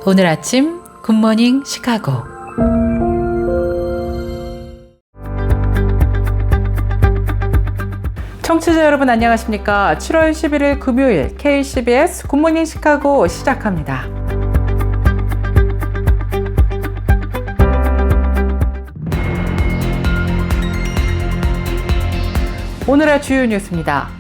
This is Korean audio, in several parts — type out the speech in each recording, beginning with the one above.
오늘 아침 굿모닝 시카고. 청취자 여러분 안녕하십니까? 7월 11일 금요일 KCBS 굿모닝 시카고 시작합니다. 오늘의 주요 뉴스입니다.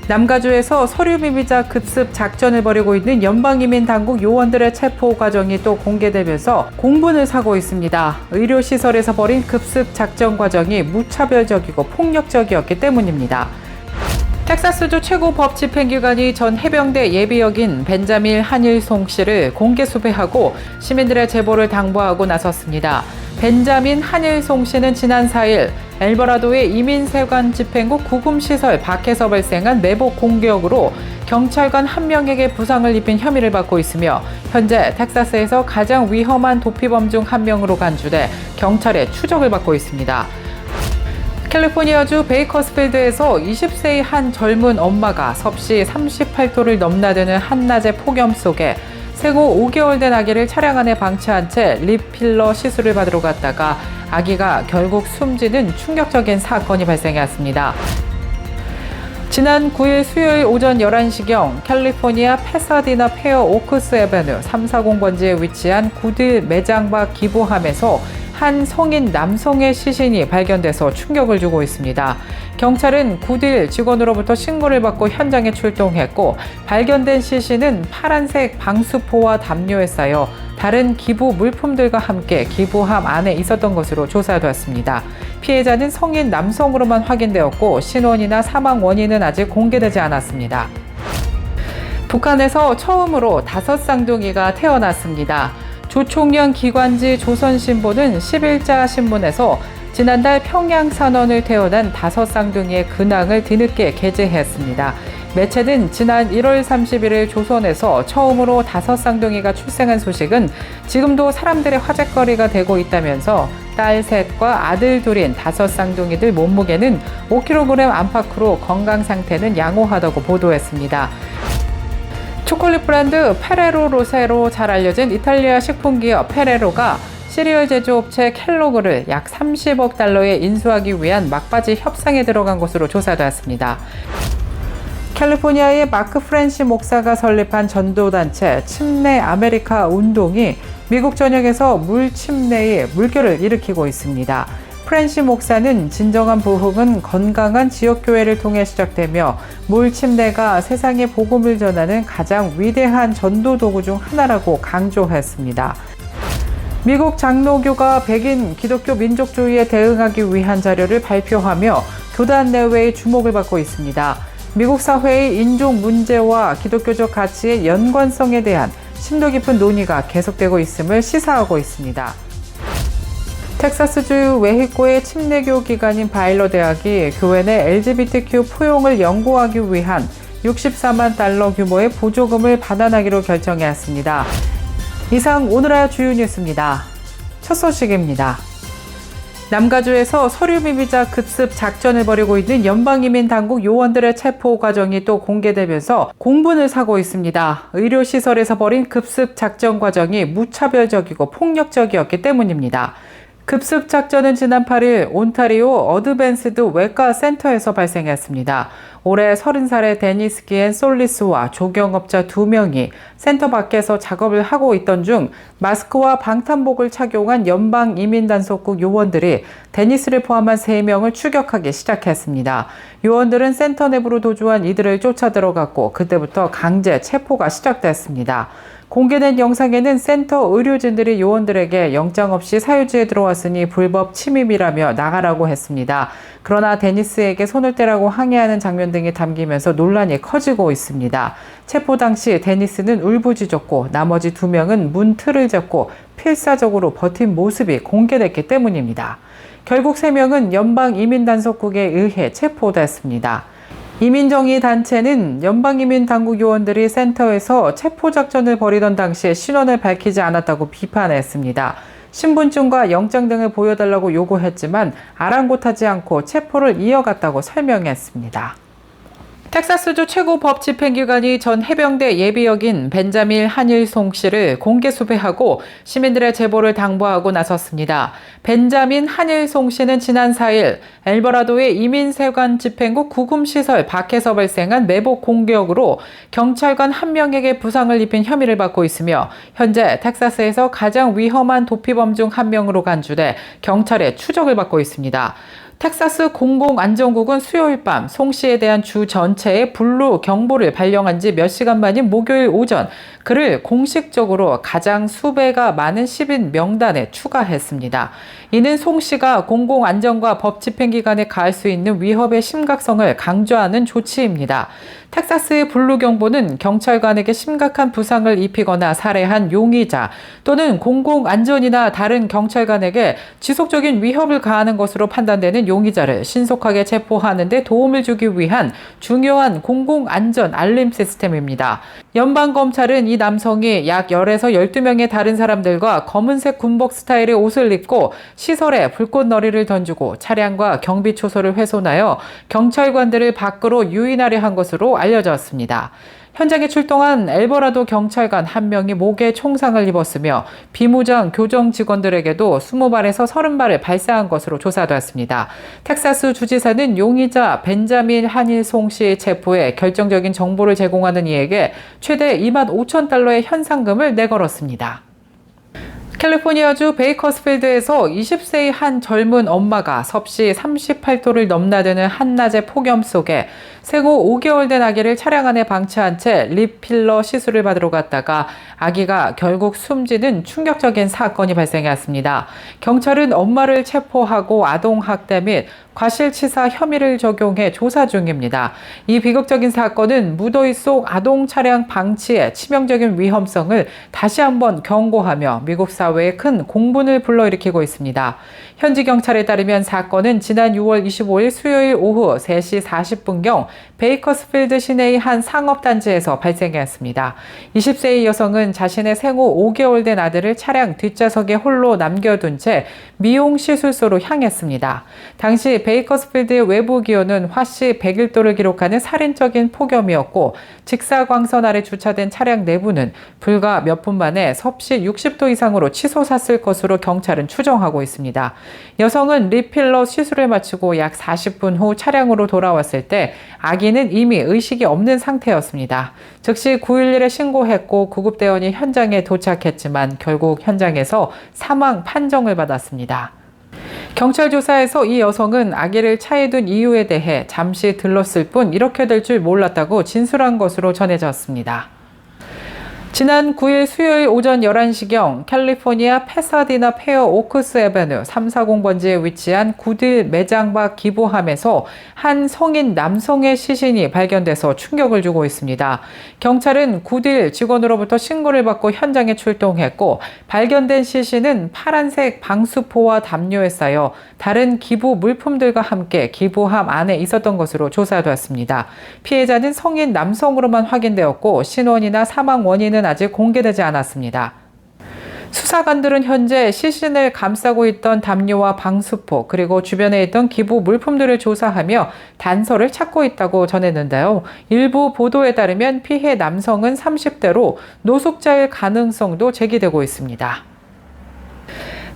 남가주에서 서류 미비자 급습 작전을 벌이고 있는 연방이민 당국 요원들의 체포 과정이 또 공개되면서 공분을 사고 있습니다. 의료시설에서 벌인 급습 작전 과정이 무차별적이고 폭력적이었기 때문입니다. 텍사스주 최고 법 집행기관이 전 해병대 예비역인 벤자민 한일송 씨를 공개 수배하고 시민들의 제보를 당부하고 나섰습니다. 벤자민 한일송 씨는 지난 4일 엘버라도의 이민세관 집행국 구금시설 밖에서 발생한 매복 공격으로 경찰관 1명에게 부상을 입힌 혐의를 받고 있으며 현재 텍사스에서 가장 위험한 도피범 중 1명으로 간주돼 경찰의 추적을 받고 있습니다. 캘리포니아주 베이커스필드에서 20세의 한 젊은 엄마가 섭씨 38도를 넘나드는 한낮의 폭염 속에 생후 5개월 된 아기를 차량 안에 방치한 채 립필러 시술을 받으러 갔다가 아기가 결국 숨지는 충격적인 사건이 발생했습니다. 지난 9일 수요일 오전 11시경 캘리포니아 패사디나 페어 오크스 에베뉴 340번지에 위치한 구딜 매장 밖 기부함에서 한 성인 남성의 시신이 발견돼서 충격을 주고 있습니다. 경찰은 구딜 직원으로부터 신고를 받고 현장에 출동했고 발견된 시신은 파란색 방수포와 담요에 쌓여 다른 기부 물품들과 함께 기부함 안에 있었던 것으로 조사됐습니다. 피해자는 성인 남성으로만 확인되었고 신원이나 사망 원인은 아직 공개되지 않았습니다. 북한에서 처음으로 5쌍둥이가 태어났습니다. 조총련 기관지 조선신보는 10일자 신문에서 지난달 평양산원을 태어난 5쌍둥이의 근황을 뒤늦게 게재했습니다. 매체는 지난 1월 31일 조선에서 처음으로 5쌍둥이가 출생한 소식은 지금도 사람들의 화제거리가 되고 있다면서 딸 셋과 아들 둘인 5쌍둥이들 몸무게는 5kg 안팎으로 건강 상태는 양호하다고 보도했습니다. 초콜릿 브랜드 페레로 로세로 잘 알려진 이탈리아 식품기업 페레로가 시리얼 제조업체 켈로그를 약 30억 달러에 인수하기 위한 막바지 협상에 들어간 것으로 조사되었습니다. 캘리포니아의 마크 프랜시 목사가 설립한 전도단체 침례 아메리카 운동이 미국 전역에서 물 침례의 물결을 일으키고 있습니다. 프랜시 목사는 진정한 부흥은 건강한 지역교회를 통해 시작되며 물 침례가 세상에 복음을 전하는 가장 위대한 전도 도구 중 하나라고 강조했습니다. 미국 장로교가 백인 기독교 민족주의에 대응하기 위한 자료를 발표하며 교단 내외의 주목을 받고 있습니다. 미국 사회의 인종 문제와 기독교적 가치의 연관성에 대한 심도 깊은 논의가 계속되고 있음을 시사하고 있습니다. 텍사스주 웨히코의 침례교 기관인 바일러 대학이 교회 내 LGBTQ 포용을 연구하기 위한 64만 달러 규모의 보조금을 반환하기로 결정했습니다. 이상 오늘의 주요 뉴스입니다. 첫 소식입니다. 남가주에서 서류 미비자 급습 작전을 벌이고 있는 연방이민 당국 요원들의 체포 과정이 또 공개되면서 공분을 사고 있습니다. 의료시설에서 벌인 급습 작전 과정이 무차별적이고 폭력적이었기 때문입니다. 급습 작전은 지난 8일 온타리오 어드밴스드 외과 센터에서 발생했습니다. 올해 30살의 데니스 기엔 솔리스와 조경업자 2명이 센터 밖에서 작업을 하고 있던 중 마스크와 방탄복을 착용한 연방이민단속국 요원들이 데니스를 포함한 3명을 추격하기 시작했습니다. 요원들은 센터 내부로 도주한 이들을 쫓아 들어갔고 그때부터 강제 체포가 시작됐습니다. 공개된 영상에는 센터 의료진들이 요원들에게 영장 없이 사유지에 들어왔으니 불법 침입이라며 나가라고 했습니다. 그러나 데니스에게 손을 떼라고 항의하는 장면 등이 담기면서 논란이 커지고 있습니다. 체포 당시 데니스는 울부짖었고 나머지 2명은 문 틀을 잡고 필사적으로 버틴 모습이 공개됐기 때문입니다. 결국 3명은 연방이민단속국에 의해 체포됐습니다. 이민정의 단체는 연방이민 당국 요원들이 센터에서 체포작전을 벌이던 당시에 신원을 밝히지 않았다고 비판했습니다. 신분증과 영장 등을 보여달라고 요구했지만 아랑곳하지 않고 체포를 이어갔다고 설명했습니다. 텍사스주 최고 법 집행기관이 전 해병대 예비역인 벤자민 한일송 씨를 공개 수배하고 시민들의 제보를 당부하고 나섰습니다. 벤자민 한일송 씨는 지난 4일 엘버라도의 이민세관 집행국 구금시설 밖에서 발생한 매복 공격으로 경찰관 1명에게 부상을 입힌 혐의를 받고 있으며 현재 텍사스에서 가장 위험한 도피범 중 1명으로 간주돼 경찰의 추적을 받고 있습니다. 텍사스 공공안전국은 수요일 밤 송 씨에 대한 주 전체에 블루 경보를 발령한 지 몇 시간 만인 목요일 오전 그를 공식적으로 가장 수배가 많은 시민 명단에 추가했습니다. 이는 송 씨가 공공안전과 법 집행기관에 가할 수 있는 위협의 심각성을 강조하는 조치입니다. 텍사스의 블루 경보는 경찰관에게 심각한 부상을 입히거나 살해한 용의자 또는 공공안전이나 다른 경찰관에게 지속적인 위협을 가하는 것으로 판단되는 용의자를 신속하게 체포하는 데 도움을 주기 위한 중요한 공공안전 알림 시스템입니다. 연방검찰은 이 남성이 약 10에서 12명의 다른 사람들과 검은색 군복 스타일의 옷을 입고 시설에 불꽃놀이를 던지고 차량과 경비 초소를 훼손하여 경찰관들을 밖으로 유인하려 한 것으로 알려졌습니다. 현장에 출동한 엘버라도 경찰관 1명이 목에 총상을 입었으며 비무장 교정 직원들에게도 20발에서 30발을 발사한 것으로 조사됐습니다. 텍사스 주지사는 용의자 벤자민 한일송 씨의 체포에 결정적인 정보를 제공하는 이에게 최대 25,000달러의 현상금을 내걸었습니다. 캘리포니아주 베이커스필드에서 20세의 한 젊은 엄마가 섭씨 38도를 넘나드는 한낮의 폭염 속에 생후 5개월 된 아기를 차량 안에 방치한 채 립필러 시술을 받으러 갔다가 아기가 결국 숨지는 충격적인 사건이 발생했습니다. 경찰은 엄마를 체포하고 아동학대 및 과실치사 혐의를 적용해 조사 중입니다. 이 비극적인 사건은 무더위 속 아동 차량 방치의 치명적인 위험성을 다시 한번 경고하며 미국 사회에 큰 공분을 불러일으키고 있습니다. 현지 경찰에 따르면 사건은 지난 6월 25일 수요일 오후 3시 40분경 베이커스필드 시내의 한 상업단지에서 발생했습니다. 20세의 여성은 자신의 생후 5개월 된 아들을 차량 뒷좌석에 홀로 남겨둔 채 미용시술소로 향했습니다. 당시 베이커스필드의 외부 기온은 화씨 101도를 기록하는 살인적인 폭염이었고 직사광선 아래 주차된 차량 내부는 불과 몇 분 만에 섭씨 60도 이상으로 치솟았을 것으로 경찰은 추정하고 있습니다. 여성은 리필러 시술을 마치고 약 40분 후 차량으로 돌아왔을 때 아기는 이미 의식이 없는 상태였습니다. 즉시 911에 신고했고 구급대원이 현장에 도착했지만 결국 현장에서 사망 판정을 받았습니다. 경찰 조사에서 이 여성은 아기를 차에 둔 이유에 대해 잠시 들렀을 뿐 이렇게 될 줄 몰랐다고 진술한 것으로 전해졌습니다. 지난 9일 수요일 오전 11시경 캘리포니아 패사디나 페어 오크스 에베뉴 340번지에 위치한 구딜 매장 밖 기부함에서 한 성인 남성의 시신이 발견돼서 충격을 주고 있습니다. 경찰은 구딜 직원으로부터 신고를 받고 현장에 출동했고 발견된 시신은 파란색 방수포와 담요에 쌓여 다른 기부 물품들과 함께 기부함 안에 있었던 것으로 조사됐습니다. 피해자는 성인 남성으로만 확인되었고 신원이나 사망 원인은 아직 공개되지 않았습니다. 수사관들은 현재 시신을 감싸고 있던 담요와 방수포 그리고 주변에 있던 기부 물품들을 조사하며 단서를 찾고 있다고 전했는데요. 일부 보도에 따르면 피해 남성은 30대로 노숙자일 가능성도 제기되고 있습니다.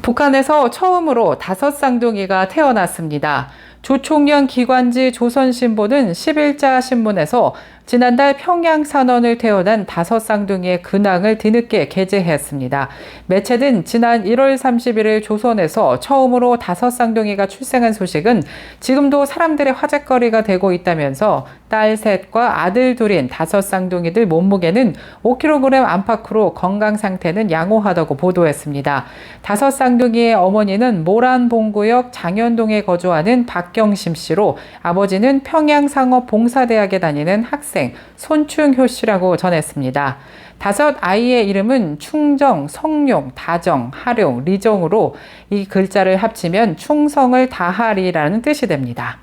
북한에서 처음으로 5쌍둥이가 태어났습니다. 조총련 기관지 조선신보는 10일자 신문에서 지난달 평양산원을 태어난 5쌍둥이의 근황을 뒤늦게 게재했습니다. 매체는 지난 1월 31일 조선에서 처음으로 5쌍둥이가 출생한 소식은 지금도 사람들의 화제거리가 되고 있다면서 딸 셋과 아들 둘인 5쌍둥이들 몸무게는 5kg 안팎으로 건강 상태는 양호하다고 보도했습니다. 5쌍둥이의 어머니는 모란봉구역 장현동에 거주하는 박경심 씨로 아버지는 평양상업봉사대학에 다니는 학생 손충효 씨라고 전했습니다. 5 아이의 이름은 충정, 성룡, 다정, 하룡, 리정으로 이 글자를 합치면 충성을 다하리라는 뜻이 됩니다.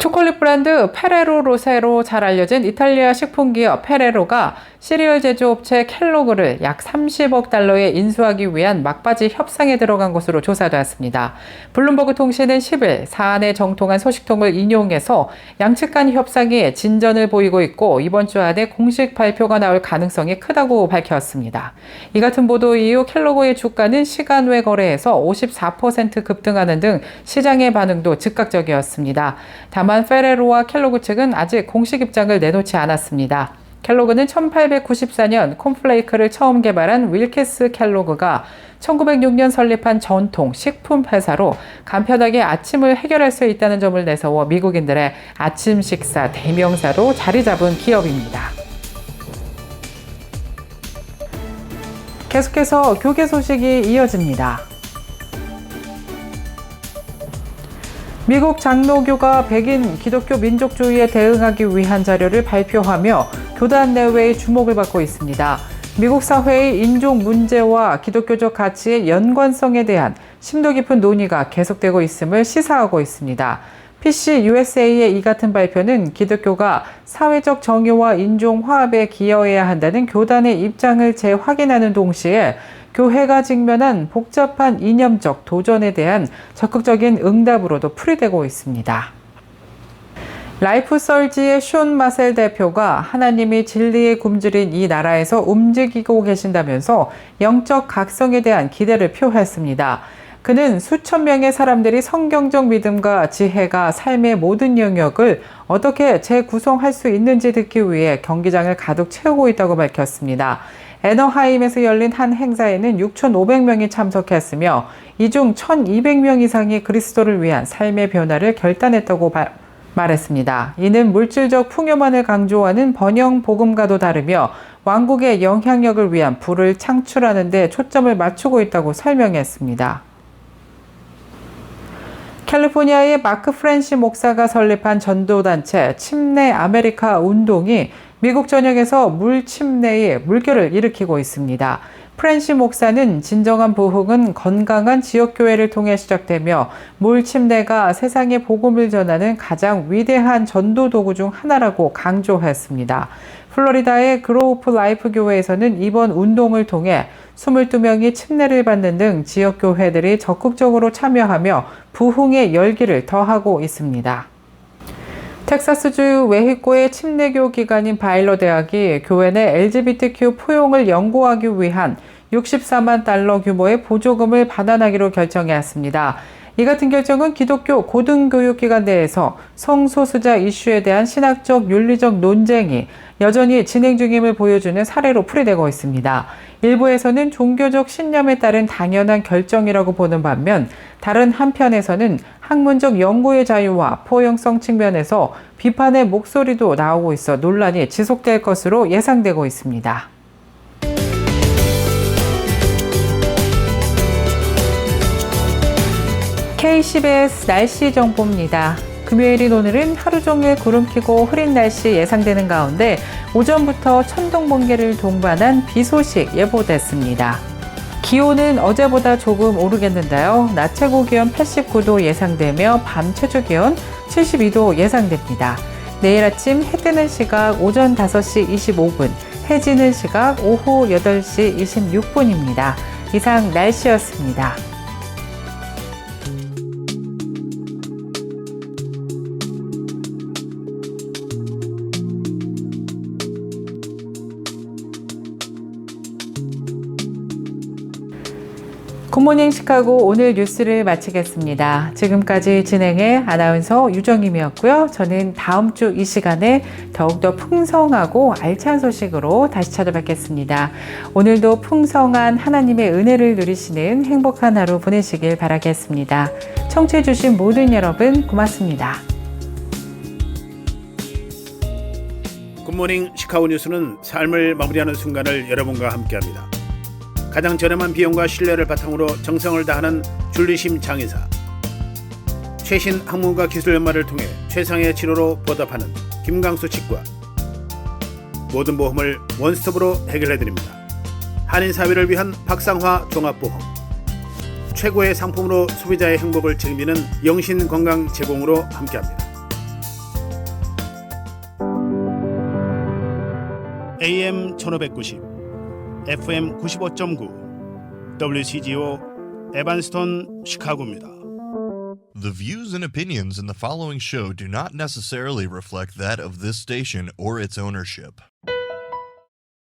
초콜릿 브랜드 페레로 로세로 잘 알려진 이탈리아 식품기업 페레로가 시리얼 제조업체 켈로그를 약 30억 달러에 인수하기 위한 막바지 협상에 들어간 것으로 조사되었습니다. 블룸버그 통신은 10일 사안에 정통한 소식통을 인용해서 양측 간 협상이 진전을 보이고 있고 이번 주 안에 공식 발표가 나올 가능성이 크다고 밝혔습니다. 이 같은 보도 이후 켈로그의 주가는 시간 외 거래에서 54% 급등하는 등 시장의 반응도 즉각적이었습니다. 다만 페레로와 켈로그 측은 아직 공식 입장을 내놓지 않았습니다. 켈로그는 1894년 콘플레이크를 처음 개발한 윌키스 켈로그가 1906년 설립한 전통 식품 회사로 간편하게 아침을 해결할 수 있다는 점을 내세워 미국인들의 아침 식사 대명사로 자리 잡은 기업입니다. 계속해서 교계 소식이 이어집니다. 미국 장로교가 백인 기독교 민족주의에 대응하기 위한 자료를 발표하며 교단 내외의 주목을 받고 있습니다. 미국 사회의 인종 문제와 기독교적 가치의 연관성에 대한 심도 깊은 논의가 계속되고 있음을 시사하고 있습니다. PC USA의 이 같은 발표는 기독교가 사회적 정의와 인종 화합에 기여해야 한다는 교단의 입장을 재확인하는 동시에 교회가 직면한 복잡한 이념적 도전에 대한 적극적인 응답으로도 풀이되고 있습니다. 라이프썰지의 숀 마셀 대표가 하나님이 진리의 굶주린 이 나라에서 움직이고 계신다면서 영적 각성에 대한 기대를 표했습니다. 그는 수천 명의 사람들이 성경적 믿음과 지혜가 삶의 모든 영역을 어떻게 재구성할 수 있는지 듣기 위해 경기장을 가득 채우고 있다고 밝혔습니다. 애너하임에서 열린 한 행사에는 6,500명이 참석했으며 이 중 1,200명 이상이 그리스도를 위한 삶의 변화를 결단했다고 말했습니다. 이는 물질적 풍요만을 강조하는 번영 복음과도 다르며 왕국의 영향력을 위한 부를 창출하는 데 초점을 맞추고 있다고 설명했습니다. 캘리포니아의 마크 프랜시 목사가 설립한 전도단체 침례 아메리카 운동이 미국 전역에서 물 침례의 물결을 일으키고 있습니다. 프랜시 목사는 진정한 부흥은 건강한 지역교회를 통해 시작되며 물 침례가 세상에 복음을 전하는 가장 위대한 전도 도구 중 하나라고 강조했습니다. 플로리다의 그로우프 라이프 교회에서는 이번 운동을 통해 22명이 침례를 받는 등 지역교회들이 적극적으로 참여하며 부흥의 열기를 더하고 있습니다. 텍사스주 웨히코의 침례교 기관인 바일러 대학이 교회 내 LGBTQ 포용을 연구하기 위한 64만 달러 규모의 보조금을 반환하기로 결정했습니다. 이 같은 결정은 기독교 고등교육기관 내에서 성소수자 이슈에 대한 신학적 윤리적 논쟁이 여전히 진행 중임을 보여주는 사례로 풀이되고 있습니다. 일부에서는 종교적 신념에 따른 당연한 결정이라고 보는 반면 다른 한편에서는 학문적 연구의 자유와 포용성 측면에서 비판의 목소리도 나오고 있어 논란이 지속될 것으로 예상되고 있습니다. KCBS 날씨 정보입니다. 금요일인 오늘은 하루 종일 구름 끼고 흐린 날씨 예상되는 가운데 오전부터 천둥 번개를 동반한 비 소식 예보됐습니다. 기온은 어제보다 조금 오르겠는데요. 낮 최고 기온 89도 예상되며 밤 최저 기온 72도 예상됩니다. 내일 아침 해 뜨는 시각 오전 5시 25분, 해 지는 시각 오후 8시 26분입니다. 이상 날씨였습니다. 굿모닝 시카고 오늘 뉴스를 마치겠습니다. 지금까지 진행의 아나운서 유정임이었고요. 저는 다음 주 이 시간에 더욱더 풍성하고 알찬 소식으로 다시 찾아뵙겠습니다. 오늘도 풍성한 하나님의 은혜를 누리시는 행복한 하루 보내시길 바라겠습니다. 청취해주신 모든 여러분 고맙습니다. 굿모닝 시카고 뉴스는 삶을 마무리하는 순간을 여러분과 함께합니다. 가장 저렴한 비용과 신뢰를 바탕으로 정성을 다하는 줄리심 장의사, 최신 학문과 기술 연마를 통해 최상의 치료로 보답하는 김강수 치과, 모든 보험을 원스톱으로 해결해드립니다. 한인사회를 위한 박상화 종합보험, 최고의 상품으로 소비자의 행복을 책임지는 영신건강 제공으로 함께합니다. AM 1590, FM 95.9 WCGO 에반스톤 시카고입니다. The views and opinions in the following show do not necessarily reflect that of this station or its ownership.